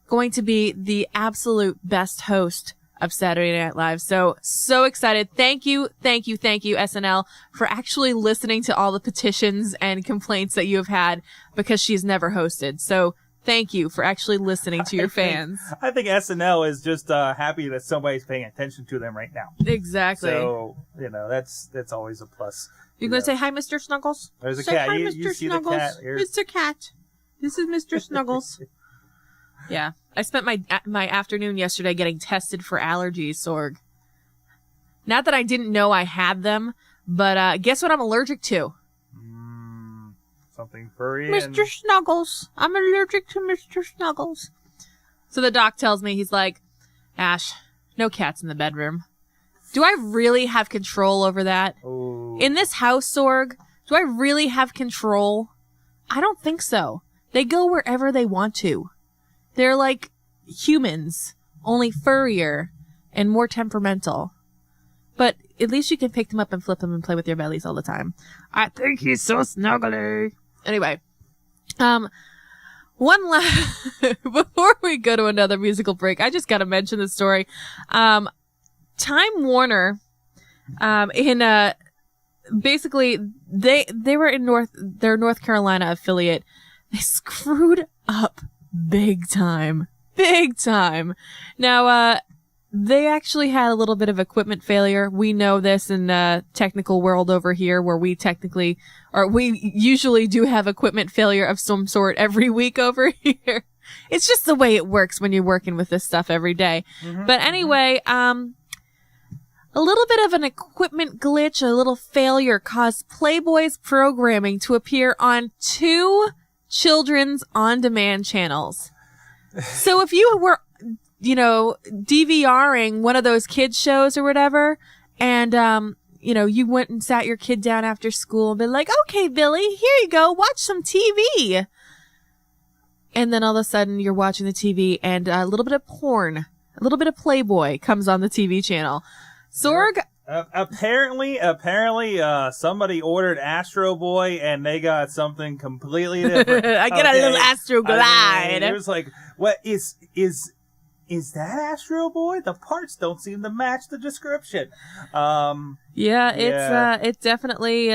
going to be the absolute best host of Saturday Night Live. So excited. Thank you, SNL, for actually listening to all the petitions and complaints that you have had because she's never hosted. So thank you for actually listening to your fans. I think SNL is just happy that somebody's paying attention to them right now. Exactly. So, that's always a plus. You're going to say hi, Mr. Snuggles? There's a say cat. Hi, You Mr. see Snuggles. the cat. Mr. Cat. This is Mr. Snuggles. Yeah. I spent my afternoon yesterday getting tested for allergies, Sorg. Not that I didn't know I had them, but guess what I'm allergic to? Something furry. Mr. Snuggles. I'm allergic to Mr. Snuggles. So the doc tells me, he's like, Ash, no cats in the bedroom. Do I really have control over that? Ooh. In this house, Sorg, do I really have control? I don't think so. They go wherever they want to. They're like humans, only furrier and more temperamental. But at least you can pick them up and flip them and play with your bellies all the time. I think he's so snuggly. Anyway, one last, before we go to another musical break, I just gotta mention the story. Time Warner, basically, they were in their North Carolina affiliate. They screwed up big time. Now, they actually had a little bit of equipment failure. We know this in the technical world over here where we usually do have equipment failure of some sort every week over here. It's just the way it works when you're working with this stuff every day. Mm-hmm, but anyway, a little bit of an equipment glitch, a little failure caused Playboy's programming to appear on 2 children's on-demand channels. So if you were DVRing one of those kids shows or whatever, and, you went and sat your kid down after school and been like, okay, Billy, here you go, watch some TV. And then all of a sudden you're watching the TV and a little bit of porn, a little bit of Playboy comes on the TV channel. Sorg? Apparently, somebody ordered Astro Boy and they got something completely different. I get a little Astro Glide. It was like, what is that Astro Boy? The parts don't seem to match the description. It's definitely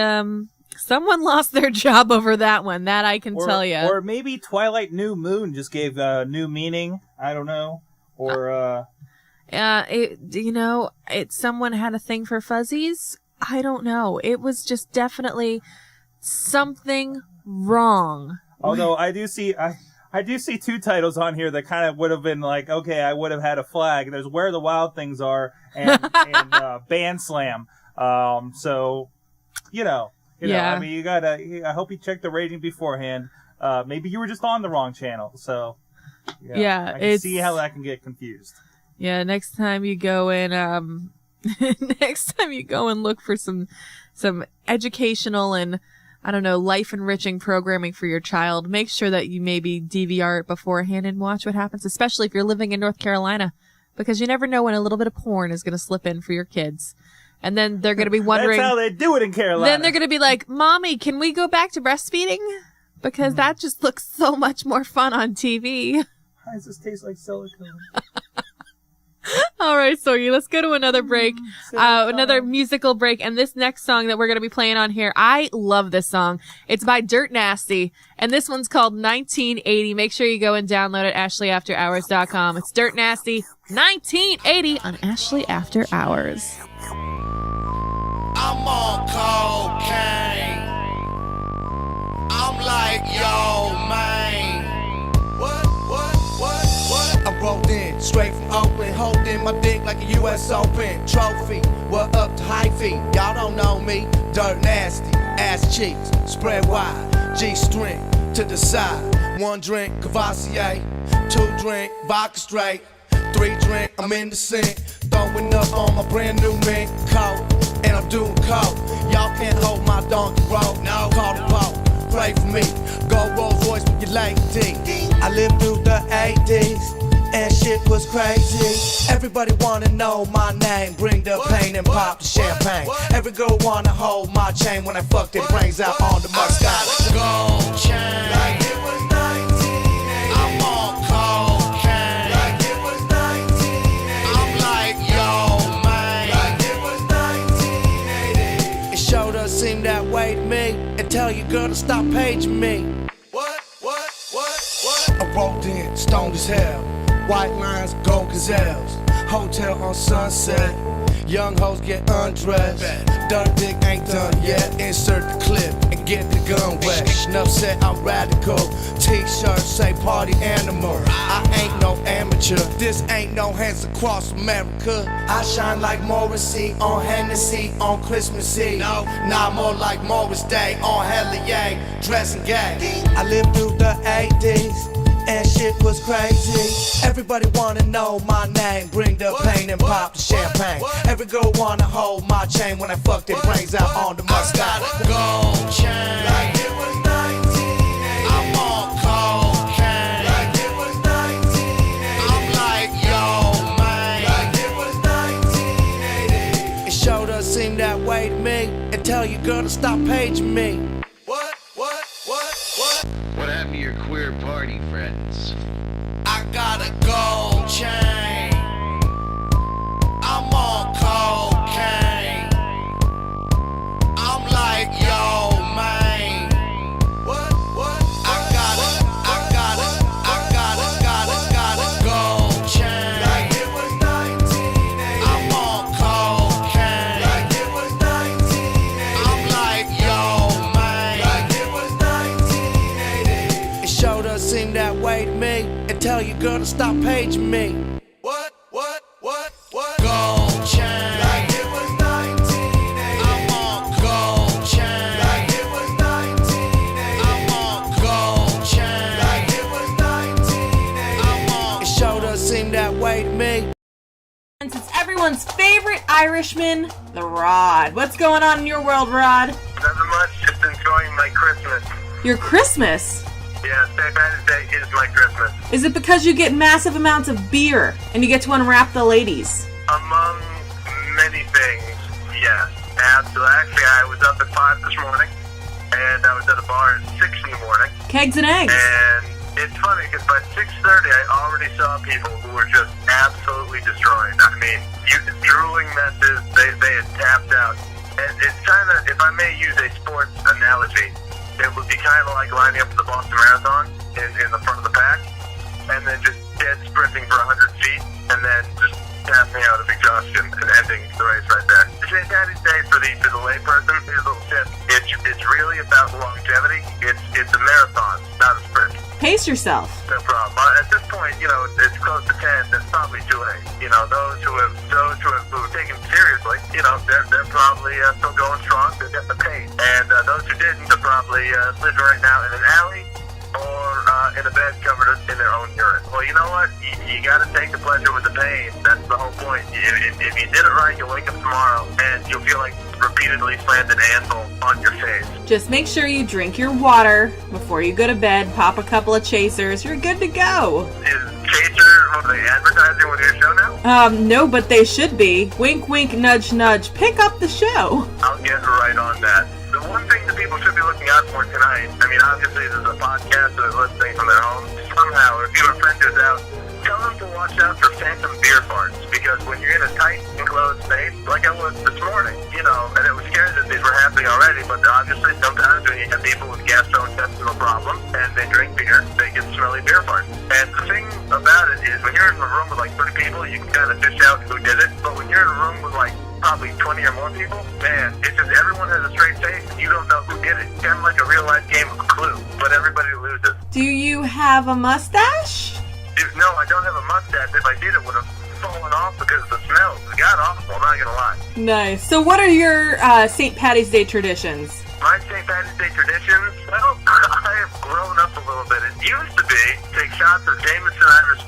someone lost their job over that one. That I can tell you. Or maybe Twilight New Moon just gave new meaning. I don't know. Or someone had a thing for fuzzies. I don't know. It was just definitely something wrong. Although I do see two titles on here that kind of would have been like, okay, I would have had a flag. There's Where the Wild Things Are and Band Slam. So, Yeah. I mean, I hope you checked the rating beforehand. Maybe you were just on the wrong channel. So, yeah, I can see how that can get confused. Yeah, next time you go and look for some educational and, I don't know, life enriching programming for your child, make sure that you maybe DVR it beforehand and watch what happens, especially if you're living in North Carolina, because you never know when a little bit of porn is going to slip in for your kids. And then they're going to be wondering. That's how they do it in Carolina. Then they're going to be like, Mommy, can we go back to breastfeeding? Because that just looks so much more fun on TV. Why does this taste like silicone? All right, Sorgi, let's go to another break, another musical break. And this next song that we're going to be playing on here, I love this song. It's by Dirt Nasty, and this one's called 1980. Make sure you go and download it at AshleyAfterHours.com. It's Dirt Nasty 1980 on Ashley After Hours. I'm on cocaine. I'm like, yo, man. What? I rolled in, straight from Oakland, holding my dick like a U.S. Open trophy. What up to hyphy? Y'all don't know me. Dirt Nasty, ass cheeks, spread wide, G-string to the side. 1 drink, Cavassier, 2 drink, vodka straight, 3 drink, I'm in the sink, throwing up on my brand new mink coat, and I'm doing coke. Y'all can't hold my donkey rope, no, call the Pope, pray for me, go Rolls Royce with your lady. I lived through the 80s, and shit was crazy. Everybody wanna know my name, bring the pain and pop the champagne. Every girl wanna hold my chain when I fuck their brains out on the must. I got a gold chain, like it was 1980. I'm on cocaine, like it was 1980. I'm like, yo, man, like it was 1980. It sure does seem that way to me, and tell your girl to stop paging me. I rolled in, stoned as hell. White lines, gold gazelles. Hotel on Sunset. Young hoes get undressed. Dirt dick ain't done yet. Insert the clip and get the gun wet. Enough said I'm radical. T-shirt say party animal. I ain't no amateur. This ain't no Hands Across America. I shine like Morrissey on Hennessy on Christmas Eve. No, nah, more like Morris Day on Hella Yay. Dressing gay. I lived through the 80s. And shit was crazy. Everybody wanna know my name. Bring the pain and pop the champagne. Every girl wanna hold my chain when I fuck their brains out on the must. I got a gold chain, like it was 1980. I'm on cocaine, like it was 1980. I'm like, yo, man, like it was 1980. It sure does seem that way to me, and tell your girl to stop paging me. What happened to your queer party friends? I got a gold chain. I'm on cocaine. I'm like, yo, man. What? I got a gold chain. Like it was 1980. I'm on cocaine. Like it was 1980. I'm like, yo, man. Like it was 1980. It sure does seem that way to me, and tell your girl to stop paging me. What? Gold chain. Like it was 1980. I'm on gold chain. Like it was 1980. I'm on gold chain. Like it was 1980. I'm on. It sure does seem that way to me. It's everyone's favorite Irishman, the Rod. What's going on in your world, Rod? Nothing much, just enjoying my Christmas. Your Christmas? Yeah, St. Patrick's Day is my Christmas. Is it because you get massive amounts of beer and you get to unwrap the ladies? Among many things, yes. Absolutely. Actually, I was up at 5 this morning, and I was at a bar at 6 in the morning. Kegs and eggs. And it's funny because by 6:30, I already saw people who were just absolutely destroyed. I mean, drooling messes, they had tapped out. And it's kind of, if I may use a sports analogy, it would be kind of like lining up for the Boston Marathon in the front of the pack, and then just dead sprinting for 100 feet, and then just tapping out of exhaustion and ending the race right there. St. Patty's Day for the layperson, here's a little tip. It's really about longevity. It's a marathon, not a sprint. Pace yourself. No problem. At this point, it's close to 10. That's probably too late. Those who have taken it seriously, they're probably still going strong. They've got the pace. And those who didn't are probably living right now in an alley or in a bed covered in their own urine. Well, you know what? You got to take the pleasure with the pain. That's the whole point. If you did it right, you'll wake up tomorrow and you'll feel like repeatedly slammed an anvil on your face. Just make sure you drink your water before you go to bed, pop a couple of chasers, you're good to go. Is Chaser, what are they advertising with your show now? No, but they should be. Wink, wink, nudge, nudge. Pick up the show. I'll get right on that. The one thing that people should be looking out for tonight, I mean, obviously this is a podcast and they're listening from their home. Somehow, if you have a friend who's out, tell them to watch out for phantom beer farts, because when you're in a tight, enclosed space, like I was this morning, and it was scary that these were happening already, but obviously sometimes when you have people with gastrointestinal problems and they drink beer, they get smelly beer farts. And the thing about it is, when you're in a room with like 30 people, you can kind of fish out who did it, but when you're in a room with like probably 20 or more people, man, it's just everyone has a straight face and you don't know who did it. It's kind of like a real life game of Clue, but everybody loses. Do you have a mustache? No, I don't have a mustache. If I did, it would have fallen off because the smell is god awful, I'm not gonna lie. Nice. So what are your St. Patty's Day traditions? My St. Patty's Day traditions? Well, I have grown up a little bit. It used to be take shots of Jameson Irish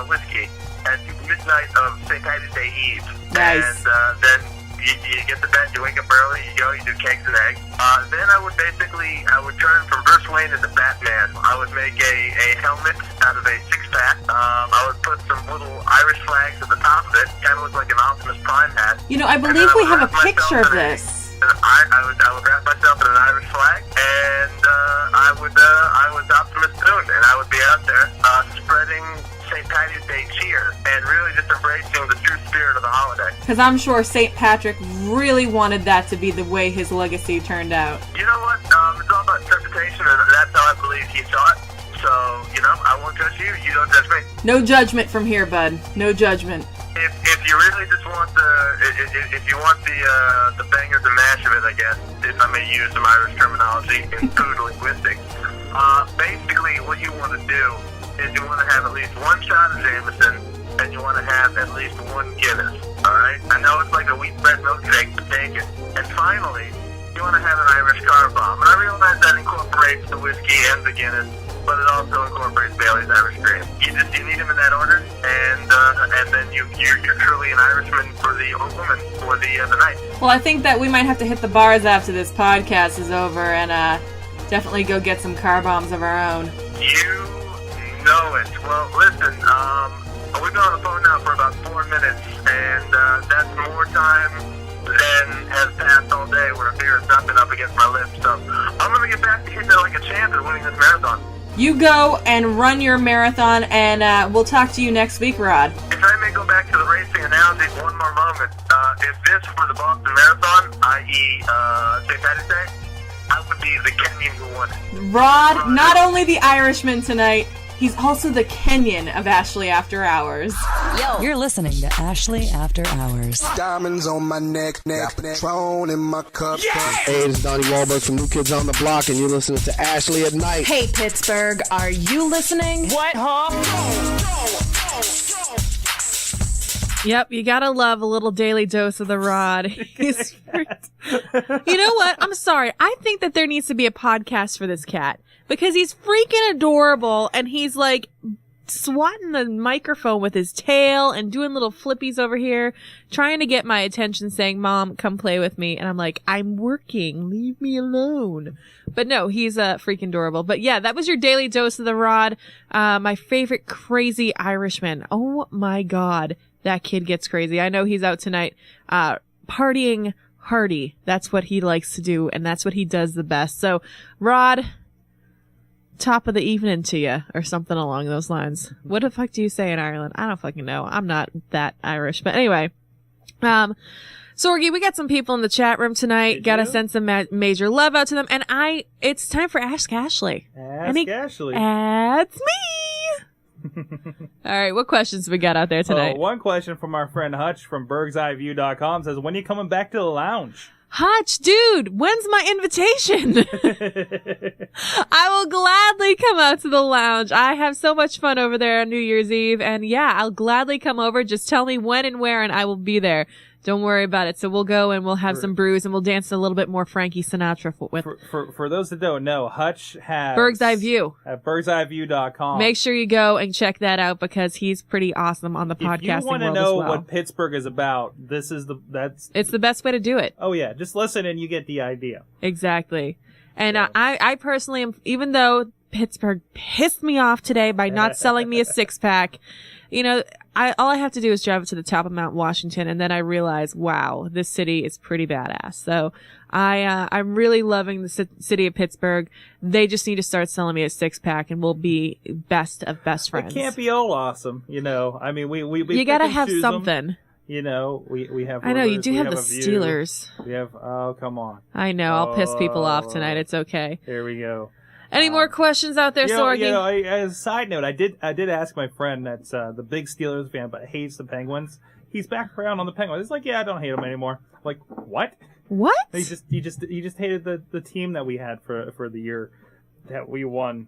whiskey at midnight of St. Patty's Day Eve. Nice. And then you get to bed, you wake up early, you go, you do kegs and eggs. Then I would turn from Bruce Wayne into Batman. I would make a helmet out of a six-pack. I would put some little Irish flags at the top of it, kind of look like an Optimus Prime hat. I believe we have a picture of this. I would wrap myself in an Irish flag, and I was Optimus Prime, and I would be out there spreading St. Patty's Day cheer and really just embracing the true spirit of the holiday. Because I'm sure St. Patrick really wanted that to be the way his legacy turned out. You know what? It's all about interpretation, and that's how I believe he saw it. So, I won't judge you. You don't judge me. No judgment from here, bud. No judgment. If you really just want the bangers and mash of it, I guess, if I may use some Irish terminology in food linguistics, basically what you want to do is you want to have at least one shot of Jameson, and you want to have at least one Guinness, alright? I know it's like a wheat bread milkshake, but take it. And finally, you want to have an Irish car bomb. And I realize that incorporates the whiskey and the Guinness, but it also incorporates Bailey's Irish Cream. You need them in that order, and then you're truly an Irishman for the woman for the night. Well, I think that we might have to hit the bars after this podcast is over and definitely go get some car bombs of our own. You know it. Well, listen, we've been on the phone now for about 4 minutes, and that's more time than has passed all day where a beer has not been up against my lips. So I'm going to get back to hitting it like a champ and winning this marathon. You go and run your marathon, and we'll talk to you next week, Rod. If I may go back to the racing analogy for one more moment, if this were the Boston Marathon, i.e. St. Patty's Day, I would be the Kenyan who won it. Rod, not only the Irishman tonight, he's also the Kenyan of Ashley After Hours. You're listening to Ashley After Hours. Diamonds on my neck, Patron in my cup. Hey, this is Donnie Wahlberg from New Kids on the Block, and you're listening to Ashley at Night. Hey, Pittsburgh, are you listening? What, huh? Yep, you gotta love a little daily dose of the Rod. You know what? I'm sorry. I think that there needs to be a podcast for this cat because he's freaking adorable and he's like swatting the microphone with his tail and doing little flippies over here, trying to get my attention saying, Mom, come play with me. And I'm like, I'm working. Leave me alone. But no, he's freaking adorable. But yeah, that was your daily dose of the Rod. My favorite crazy Irishman. Oh my God. that kid gets crazy. I know he's out tonight, partying hardy. That's what he likes to do, and that's what he does the best. So, Rod, top of the evening to you, or something along those lines. What the fuck do you say in Ireland? I don't fucking know. I'm not that Irish. But anyway, Sorgi, we got some people in the chat room tonight. Gotta send some major love out to them. And it's time for Ask Ashley. Ask Ashley. That's me. All right, what questions we got out there tonight? One question from our friend Hutch from BergsEyeView.com says, when are you coming back to the lounge? Hutch, dude, when's my invitation? I will gladly come out to the lounge. I have so much fun over there on New Year's Eve. And yeah, I'll gladly come over. Just tell me when and where and I will be there. Don't worry about it. So we'll go and we'll have some brews and we'll dance a little bit more Frankie Sinatra with. For those that don't know, Hutch has Berg's Eye View at BergsEyeView.com. Make sure you go and check that out because he's pretty awesome on the podcasting world as well. If you want to know what Pittsburgh is about, it's the best way to do it. Oh yeah, just listen and you get the idea. Exactly. And I personally am, even though Pittsburgh pissed me off today by not selling me a 6-pack, you know, all I have to do is drive to the top of Mount Washington, and then I realize, wow, this city is pretty badass. So I'm really loving the city of Pittsburgh. They just need to start selling me a 6-pack, and we'll be best of best friends. It can't be all awesome, you know. I mean, we you gotta have something. Them. You know, we have. I know you do have the Steelers. We have. Oh, come on. I know. I'll piss people off tonight. It's okay. Here we go. Any more questions out there, Sorgi? As a side note, I did ask my friend that's the big Steelers fan but hates the Penguins. He's back around on the Penguins. It's like, yeah, I don't hate them anymore. I'm like, what? What? He just hated the team that we had for the year that we won.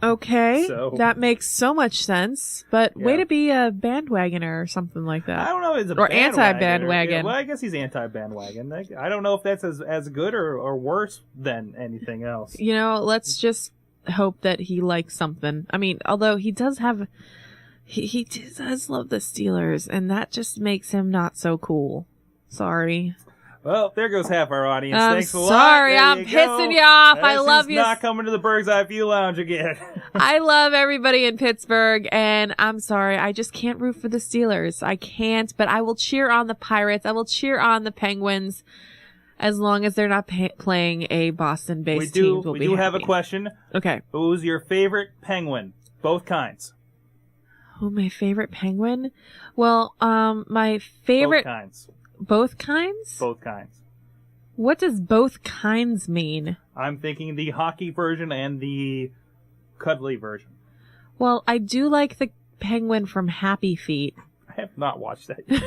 Okay, so, that makes so much sense. But way to be a bandwagoner or something like that. I don't know. Or anti-bandwagon. Yeah, well, I guess he's anti-bandwagon. I don't know if that's as good or worse than anything else. You know, let's just hope that he likes something. I mean, although he does have, he does love the Steelers, and that just makes him not so cool. Sorry. Well, there goes half our audience. Thanks a lot. Sorry, I'm pissing you off. I love you. Not coming to the Berg's Eye View Lounge again. I love everybody in Pittsburgh, and I'm sorry. I just can't root for the Steelers. I can't, but I will cheer on the Pirates. I will cheer on the Penguins as long as they're not playing a Boston-based team. We do have a question. Okay. Who's your favorite Penguin? Both kinds. Oh, my favorite Penguin? Well, my favorite... Both kinds. Both kinds? Both kinds. What does both kinds mean? I'm thinking the hockey version and the cuddly version. Well, I do like the penguin from Happy Feet. I have not watched that yet.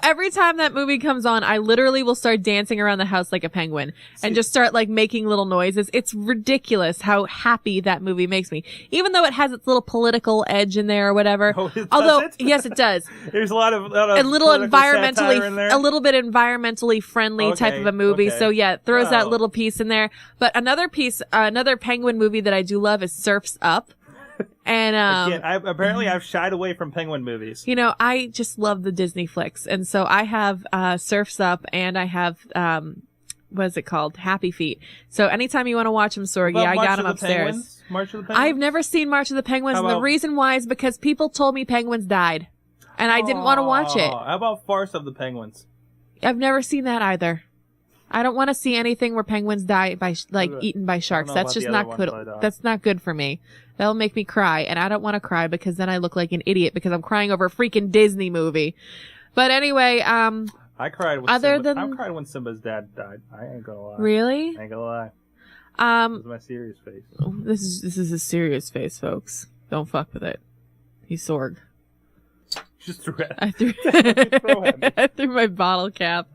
Every time that movie comes on, I literally will start dancing around the house like a penguin and just start like making little noises. It's ridiculous how happy that movie makes me. Even though it has its little political edge in there or whatever. Yes, it does. There's a lot of a little environmentally, a little bit environmentally friendly type of a movie. Okay. So yeah, it throws that little piece in there. But another penguin movie that I do love is Surf's Up. And apparently I've shied away from penguin movies. You know, I just love the Disney flicks, and so I have Surf's Up, and I have what is it called, Happy Feet. So anytime you want to watch them, Sorgi, I got them upstairs. March of the Penguins? I've never seen March of the Penguins, and the reason why is because people told me penguins died, and I didn't want to watch it. How about Farce of the Penguins? I've never seen that either. I don't want to see anything where penguins die by eaten by sharks. That's just not good. That's not good for me. That'll make me cry, and I don't want to cry because then I look like an idiot because I'm crying over a freaking Disney movie. But anyway, I cried when Simba's dad died. I ain't gonna lie. Really? I ain't gonna lie. This is my serious face. This is a serious face, folks. Don't fuck with it. He's Sorg. Just threw it. I threw my bottle cap.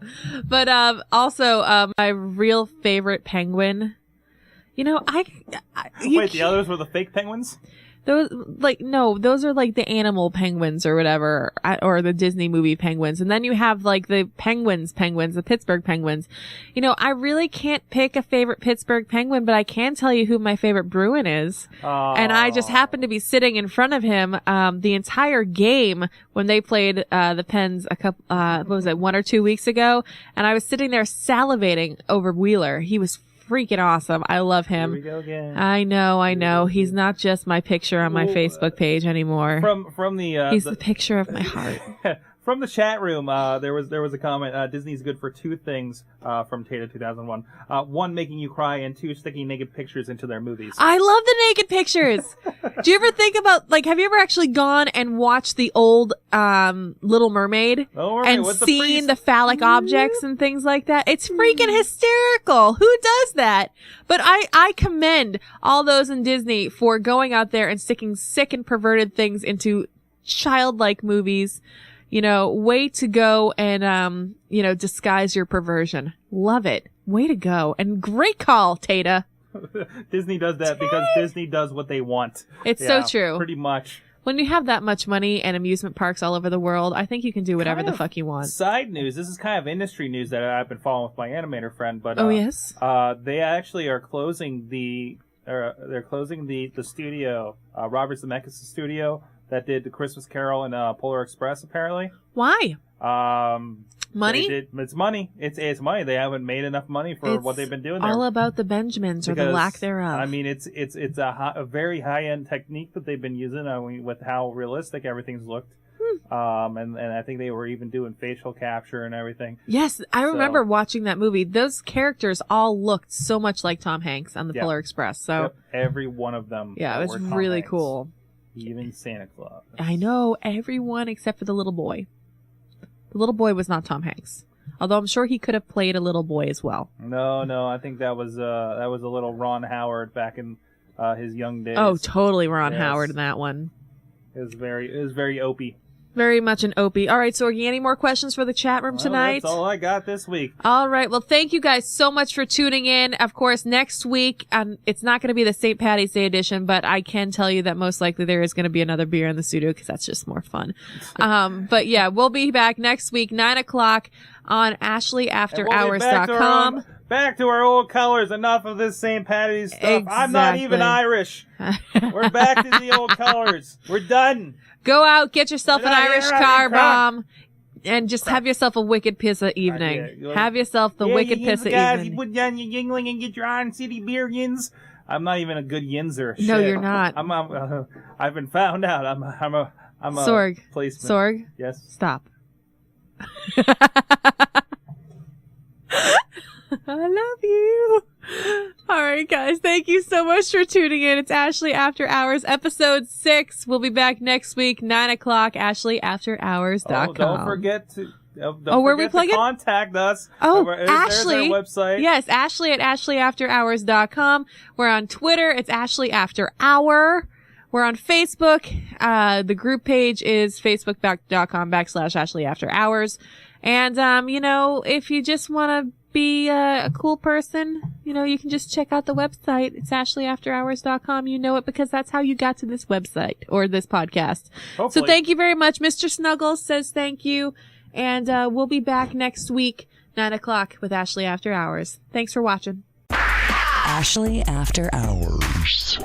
But also my real favorite penguin. You know, wait, the others were the fake penguins? Those those are like the animal penguins or whatever, or the Disney movie penguins. And then you have like the penguins, the Pittsburgh Penguins. You know, I really can't pick a favorite Pittsburgh Penguin, but I can tell you who my favorite Bruin is. Oh. And I just happened to be sitting in front of him, the entire game when they played, the Pens what was it, 1 or 2 weeks ago? And I was sitting there salivating over Wheeler. He was freaking awesome. I love Here him. we go again. I know. He's not just my picture on my Facebook page anymore. From the He's the picture of my heart. From the chat room, there was a comment. Disney's good for two things from Tata 2001. One, making you cry, and two, sticking naked pictures into their movies. I love the naked pictures. Do you ever think about, like, have you ever actually gone and watched the old Little Mermaid and seen the phallic objects and things like that? It's freaking hysterical. Who does that? But I commend all those in Disney for going out there and sticking sick and perverted things into childlike movies. You know, way to go and, disguise your perversion. Love it. Way to go. And great call, Tata. Disney does that because Disney does what they want. It's so true. Pretty much. When you have that much money and amusement parks all over the world, I think you can do whatever the fuck you want. Side news. This is kind of industry news that I've been following with my animator friend. But oh, yes? They actually are closing they're closing the studio, Robert Zemeckis' studio, that did the Christmas Carol and Polar Express, apparently. Why? Money? It's money. It's money. They haven't made enough money for what they've been doing there. All about the Benjamins, or the lack thereof. I mean, it's a very high-end technique that they've been using. I mean, with how realistic everything's looked. And I think they were even doing facial capture and everything. Yes, I remember watching that movie. Those characters all looked so much like Tom Hanks on the Polar Express. So every one of them. Yeah, it was really cool. Even Santa Claus. I know, everyone except for the little boy. The little boy was not Tom Hanks. Although I'm sure he could have played a little boy as well. No, I think that was a little Ron Howard back in his young days. Oh, totally Ron Howard in that one. It was very Opie. Very much an Opie. All right, Sorgi, any more questions for the chat room tonight? That's all I got this week. All right. Well, thank you guys so much for tuning in. Of course, next week, it's not going to be the St. Paddy's Day edition, but I can tell you that most likely there is going to be another beer in the studio because that's just more fun. But yeah, we'll be back next week, 9:00 on AshleyAfterHours.com. Back to our old colors. Enough of this St. Paddy's stuff. Exactly. I'm not even Irish. We're back to the old colors. We're done. Go out, get yourself an Irish car bomb, and just have yourself a wicked pizza evening. Have yourself the wicked pizza evening. You put down your yingling and get your Iron City beer yins. I'm not even a good yinzer. No, you're not. I've been found out. I'm a Sorg. Placement. Sorg. Yes. Stop. I love you. All right, guys. Thank you so much for tuning in. It's Ashley After Hours, episode 6. We'll be back next week, 9:00, AshleyAfterHours.com. Oh, don't forget to... where we plug it? Contact us. Oh, There's Ashley. our website. Yes, Ashley at AshleyAfterHours.com. We're on Twitter. It's Ashley After Hour. We're on Facebook. The group page is facebook.com/AshleyAfterHours. And, if you just want to be a cool person, you can just check out the website. It's AshleyAfterHours.com. You know it because that's how you got to this website or this podcast. Hopefully. So thank you very much. Mr. Snuggles says thank you. And we'll be back next week, 9:00 with Ashley After Hours. Thanks for watching. Ashley After Hours.